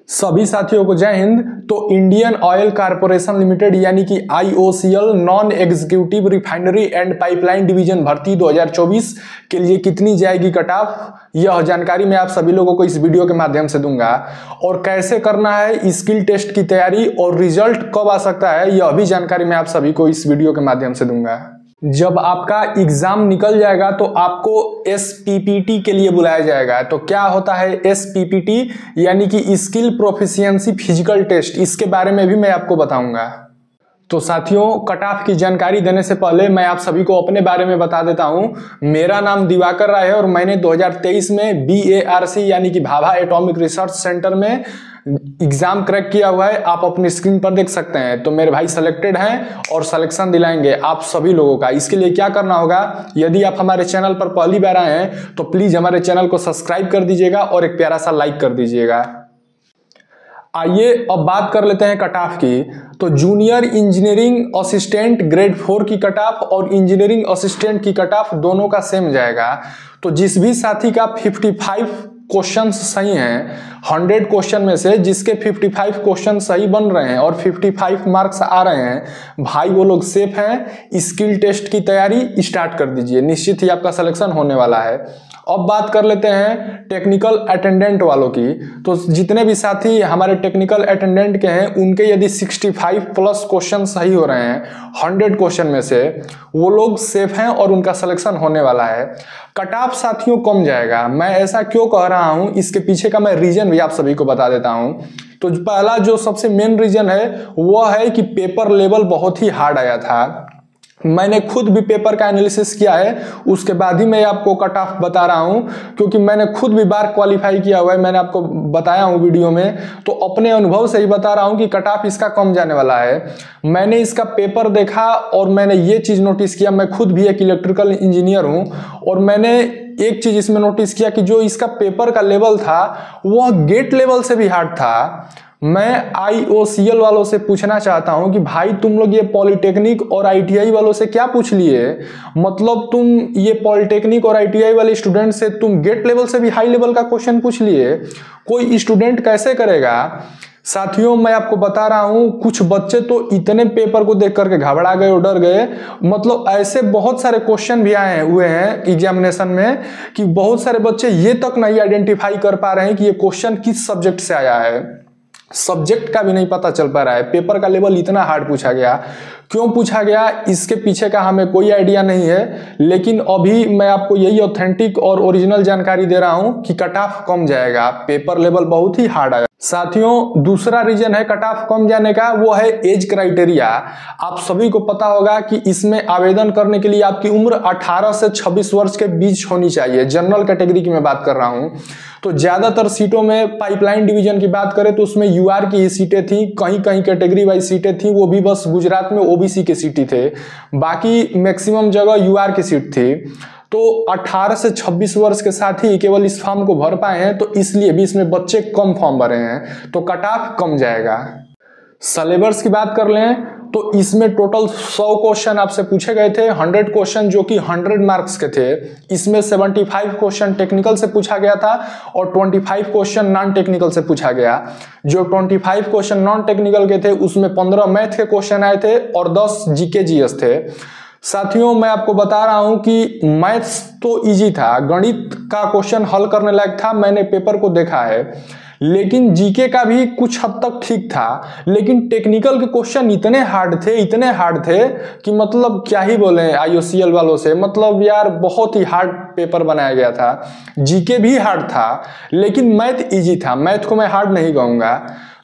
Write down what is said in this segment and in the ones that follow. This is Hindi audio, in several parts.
सभी साथियों को जय हिंद। तो इंडियन ऑयल कारपोरेशन लिमिटेड यानी कि IOCL non executive refinery and pipeline division भर्ती 2024 के लिए कितनी जाएगी कट ऑफ, यह जानकारी मैं आप सभी लोगों को इस वीडियो के माध्यम से दूंगा। और कैसे करना है स्किल टेस्ट की तैयारी और रिजल्ट कब आ सकता है, यह भी जानकारी मैं आप सभी को इस वीडियो के माध्यम से दूंगा। जब आपका एग्जाम निकल जाएगा तो आपको SPPT के लिए बुलाया जाएगा। तो क्या होता है SPPT, यानी कि स्किल प्रोफिशिएंसी फिजिकल टेस्ट, इसके बारे में भी मैं आपको बताऊंगा। तो साथियों, कट ऑफ की जानकारी देने से पहले मैं आप सभी को अपने बारे में बता देता हूं। मेरा नाम दिवाकर राय है और मैंने 2023 में BARC यानी कि भाभा एटॉमिक रिसर्च सेंटर में एग्जाम क्रैक किया हुआ है। आप अपनी स्क्रीन पर देख सकते हैं। तो मेरे भाई सिलेक्टेड हैं और सिलेक्शन दिलाएंगे आप सभी लोगों का। इसके लिए क्या करना होगा, यदि आप हमारे चैनल पर पहली बार आए हैं तो प्लीज हमारे चैनल को सब्सक्राइब कर दीजिएगा और एक प्यारा सा लाइक कर दीजिएगा। आइए अब बात कर लेते हैं कट ऑफ की। तो जूनियर इंजीनियरिंग असिस्टेंट ग्रेड 4 की कट ऑफ और इंजीनियरिंग असिस्टेंट की कट ऑफ दोनों का सेम जाएगा। तो जिस भी साथी का 55 क्वेश्चंस सही हैं, 100 क्वेश्चन में से जिसके 55 क्वेश्चन सही बन रहे हैं और 55 मार्क्स आ रहे हैं, भाई वो लोग सेफ हैं। स्किल टेस्ट की तैयारी स्टार्ट कर दीजिए, निश्चित ही आपका सिलेक्शन होने वाला है। अब बात कर लेते हैं टेक्निकल अटेंडेंट वालों की। तो जितने भी साथी हमारे टेक्निकल अटेंडेंट के हैं, उनके यदि 65 प्लस क्वेश्चन सही हो रहे हैं 100 क्वेश्चन में से, वो लोग सेफ हैं और उनका सिलेक्शन होने वाला है। कट ऑफ साथियों कम जाएगा। मैं ऐसा क्यों कह रहा हूं, इसके पीछे का मैं रीजन भी आप सभी को बता देता हूं। तो पहला जो सबसे मेन रीजन है वो है कि पेपर लेवल बहुत ही हार्ड आया था। मैंने खुद भी पेपर का एनालिसिस किया है, उसके बाद ही मैं आपको कट ऑफ बता रहा हूं, क्योंकि मैंने खुद भी बार क्वालिफाई किया हुआ है। मैंने आपको बताया हूं वीडियो में, तो अपने अनुभव से ही बता रहा हूं कि कट ऑफ इसका कम जाने वाला है। मैंने इसका पेपर देखा और मैंने ये चीज नोटिस किया, मैं खुद भी एक इलेक्ट्रिकल इंजीनियर हूं, और मैंने एक चीज इसमें नोटिस किया कि जो इसका पेपर का लेवल था वह गेट लेवल से भी हार्ड था। मैं IOCL वालों से पूछना चाहता हूं कि भाई तुम लोग ये पॉलिटेक्निक और ITI वालों से क्या पूछ लिए, मतलब तुम ये पॉलिटेक्निक और ITI वाले स्टूडेंट से तुम गेट लेवल से भी हाई लेवल का क्वेश्चन पूछ लिए, कोई स्टूडेंट कैसे करेगा। साथियों मैं आपको बता रहा हूं, कुछ बच्चे तो इतने पेपर को देख करके घबरा गए और डर गए, मतलब ऐसे बहुत सारे क्वेश्चन भी आए हुए हैं एग्जामिनेशन में कि बहुत सारे बच्चे ये तक नहीं आइडेंटिफाई कर पा रहे हैं कि ये क्वेश्चन किस सब्जेक्ट से आया है। सब्जेक्ट का भी नहीं पता चल पा रहा है। पेपर का लेवल इतना हार्ड पूछा गया। क्यों पूछा गया इसके पीछे का हमें कोई आइडिया नहीं है, लेकिन अभी मैं आपको यही ऑथेंटिक और ओरिजिनल जानकारी दे रहा हूं कि कट ऑफ कम जाएगा, पेपर लेवल बहुत ही हार्ड आया। साथियों दूसरा रीजन है कट ऑफ कम जाने का, वो है एज क्राइटेरिया। आप सभी को पता होगा कि इसमें आवेदन करने के लिए आपकी उम्र 18 से 26 वर्ष के बीच होनी चाहिए। जनरल कैटेगरी की मैं बात कर रहा हूं। तो ज्यादातर सीटों में पाइपलाइन डिवीजन की बात करें तो उसमें UR की ही सीटें थी, कहीं कहीं कैटेगरी वाइज सीटें थी, वो भी बस गुजरात में OBC के सीटें थे, बाकी मैक्सिमम जगह UR की सीट थी। तो 18 से 26 वर्ष के साथ ही केवल इस फॉर्म को भर पाए हैं, तो इसलिए भी इसमें बच्चे कम फॉर्म भरे हैं, तो कट ऑफ कम जाएगा। सिलेबस की बात कर लें तो इसमें टोटल 100 क्वेश्चन आपसे पूछे गए थे, 100 क्वेश्चन जो कि 100 मार्क्स के थे। इसमें 75 क्वेश्चन टेक्निकल से पूछा गया था और 25 क्वेश्चन नॉन टेक्निकल से पूछा गया। जो 25 क्वेश्चन नॉन टेक्निकल के थे उसमें 15 मैथ के क्वेश्चन आए थे और 10 GK GS थे। साथियों मैं आपको बता रहा हूं कि मैथ्स तो इजी था, गणित का क्वेश्चन हल करने लायक था, मैंने पेपर को देखा है, लेकिन GK का भी कुछ हद तक ठीक था, लेकिन टेक्निकल के क्वेश्चन इतने हार्ड थे कि मतलब क्या ही बोले IOCL वालों से, मतलब यार बहुत ही हार्ड पेपर बनाया गया था। GK भी हार्ड था लेकिन मैथ इजी था, मैथ को मैं हार्ड नहीं कहूंगा।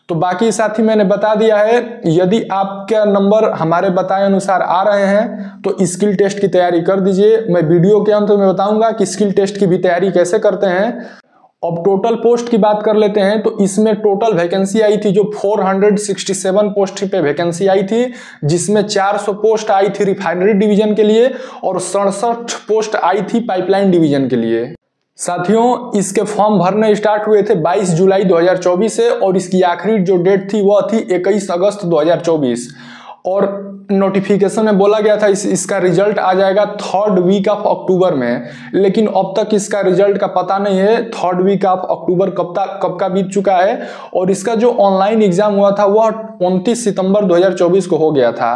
तो बाकी साथी मैंने बता दिया है, यदि आपका नंबर हमारे बताए अनुसार आ रहे हैं तो स्किल टेस्ट की तैयारी कर दीजिए। मैं वीडियो के अंत में बताऊंगा कि स्किल टेस्ट की भी तैयारी कैसे करते हैं। अब टोटल पोस्ट की बात कर लेते हैं। तो इसमें टोटल वैकेंसी आई थी जो 467 पोस्ट पे वैकेंसी आई थी, जिसमें 400 पोस्ट आई थी रिफाइनरी डिवीजन के लिए और 67 पोस्ट आई थी पाइपलाइन डिवीजन के लिए। साथियों इसके फॉर्म भरने स्टार्ट हुए थे 22 जुलाई 2024 से और इसकी आखिरी जो डेट थी वह थी 21 अगस्त 2024। और नोटिफिकेशन में बोला गया था इसका रिजल्ट आ जाएगा 3rd वीक ऑफ अक्टूबर में, लेकिन अब तक इसका रिजल्ट का पता नहीं है 3rd वीक ऑफ अक्टूबर कब का बीत चुका है। और इसका जो ऑनलाइन एग्जाम हुआ था वह 29 सितंबर 2024 को हो गया था।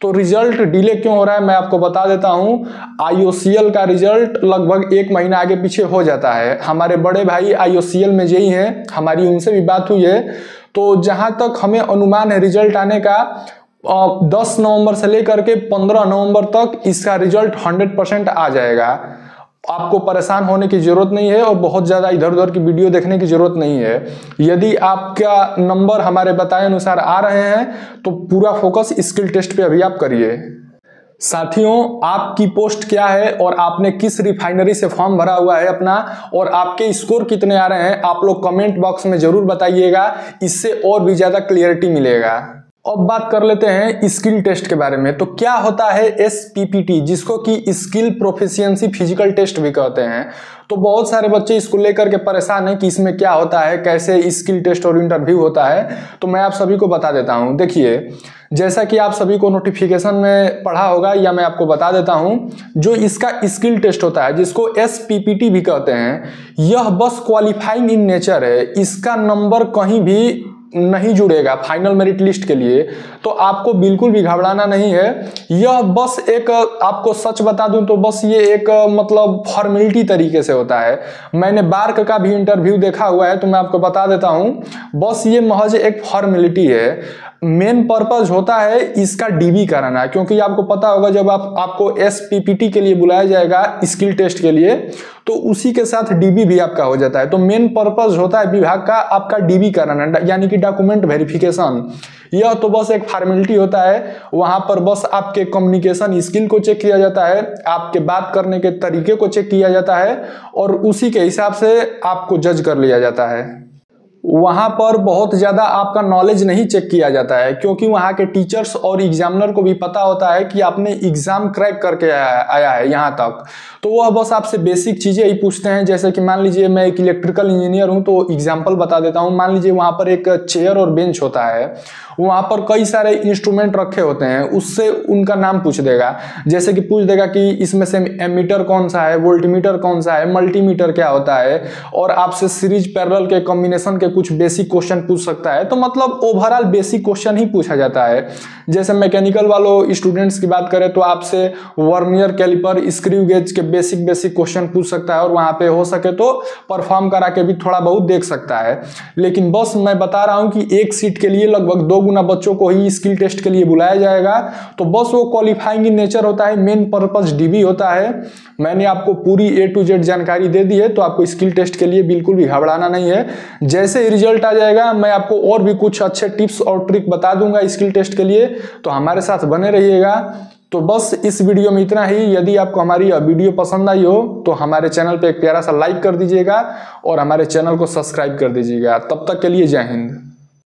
तो रिजल्ट डिले क्यों हो रहा है मैं आपको बता देता हूं। IOCL का रिजल्ट लगभग 1 महीना आगे पीछे हो जाता है। हमारे बड़े भाई IOCL में जेई हैं, हमारी उनसे भी बात हुई है। तो जहां तक हमें अनुमान है रिजल्ट आने का 10 नवंबर से लेकर के 15 नवंबर तक इसका रिजल्ट 100% आ जाएगा। आपको परेशान होने की जरूरत नहीं है और बहुत ज्यादा इधर उधर की वीडियो देखने की जरूरत नहीं है। यदि आपका नंबर हमारे बताए अनुसार आ रहे हैं तो पूरा फोकस स्किल टेस्ट पे अभी आप करिए। साथियों, आपकी पोस्ट क्या है और आपने किस रिफाइनरी से फॉर्म भरा हुआ है अपना, और आपके स्कोर कितने आ रहे हैं, आप लोग कमेंट बॉक्स में जरूर बताइएगा। इससे और भी ज्यादा क्लियरिटी मिलेगा। अब बात कर लेते हैं स्किल टेस्ट के बारे में। तो क्या होता है SPPT, जिसको कि स्किल प्रोफिशिएंसी फिजिकल टेस्ट भी कहते हैं। तो बहुत सारे बच्चे इसको लेकर के परेशान हैं कि इसमें क्या होता है, कैसे स्किल टेस्ट और इंटरव्यू होता है। तो मैं आप सभी को बता देता हूं। देखिए, जैसा कि आप सभी को नोटिफिकेशन में पढ़ा होगा या मैं आपको बता देता हूं, जो इसका स्किल टेस्ट होता है जिसको SPPT भी कहते हैं, यह बस क्वालिफाइंग इन नेचर है। इसका नंबर कहीं भी नहीं जुड़ेगा फाइनल मेरिट लिस्ट के लिए। तो आपको बिल्कुल भी घबराना नहीं है। यह बस एक, आपको सच बता दूं तो बस ये एक मतलब फॉर्मेलिटी तरीके से होता है। मैंने बार्क का भी इंटरव्यू देखा हुआ है तो मैं आपको बता देता हूं, बस ये महज एक फॉर्मेलिटी है। मेन पर्पज होता है इसका DB कराना, क्योंकि आपको पता होगा जब आपको SPPT के लिए बुलाया जाएगा स्किल टेस्ट के लिए तो उसी के साथ DB भी आपका हो जाता है। तो मेन पर्पज होता है विभाग का आपका DB कराना, यानी कि डॉक्यूमेंट वेरिफिकेशन। यह तो बस एक फॉर्मेलिटी होता है। वहां पर बस आपके कम्युनिकेशन स्किल को चेक किया जाता है, आपके बात करने के तरीके को चेक किया जाता है और उसी के हिसाब से आपको जज कर लिया जाता है। वहां पर बहुत ज्यादा आपका नॉलेज नहीं चेक किया जाता है, क्योंकि वहां के टीचर्स और एग्जामिनर को भी पता होता है कि आपने एग्जाम क्रैक करके आया है यहाँ तक। तो वह बस आपसे बेसिक चीजें ही पूछते हैं। जैसे कि मान लीजिए मैं एक इलेक्ट्रिकल इंजीनियर हूं तो एग्जाम्पल बता देता हूं। मान लीजिए वहां पर एक चेयर और बेंच होता है, वहां पर कई सारे इंस्ट्रूमेंट रखे होते हैं, उससे उनका नाम पूछ देगा। जैसे कि पूछ देगा कि इसमें से एमीटर कौन सा है, वोल्टमीटर कौन सा है, मल्टीमीटर क्या होता है, और आपसे सीरीज पैरेलल के कॉम्बिनेशन के कुछ बेसिक क्वेश्चन पूछ सकता है। तो मतलब ओवरऑल बेसिक क्वेश्चन ही पूछा जाता है। जैसे मैकेनिकल वालों स्टूडेंट्स की बात करें तो आपसे वर्नियर कैलिपर, स्क्रू गेज के बेसिक क्वेश्चन पूछ सकता है और वहां पे हो सके तो परफॉर्म करा के भी थोड़ा बहुत देख सकता है। लेकिन बस मैं बता रहा हूं कि एक सीट के लिए लगभग 2 गुना बच्चों को ही स्किल टेस्ट के लिए बुलाया जाएगा। तो बस वो क्वालिफाइंग इन नेचर होता है, मेन पर्पस DB होता है। मैंने आपको पूरी A to Z जानकारी दे दी है, तो आपको स्किल टेस्ट के लिए बिल्कुल भी घबराना नहीं है। जैसे ही रिजल्ट आ जाएगा मैं आपको और भी कुछ अच्छे टिप्स और ट्रिक बता दूंगा स्किल टेस्ट के लिए, तो हमारे साथ बने रहिएगा। तो बस इस वीडियो में इतना ही। यदि आपको हमारी वीडियो पसंद आई हो तो हमारे चैनल पे एक प्यारा सा लाइक कर दीजिएगा और हमारे चैनल को सब्सक्राइब कर दीजिएगा। तब तक के लिए जय हिंद।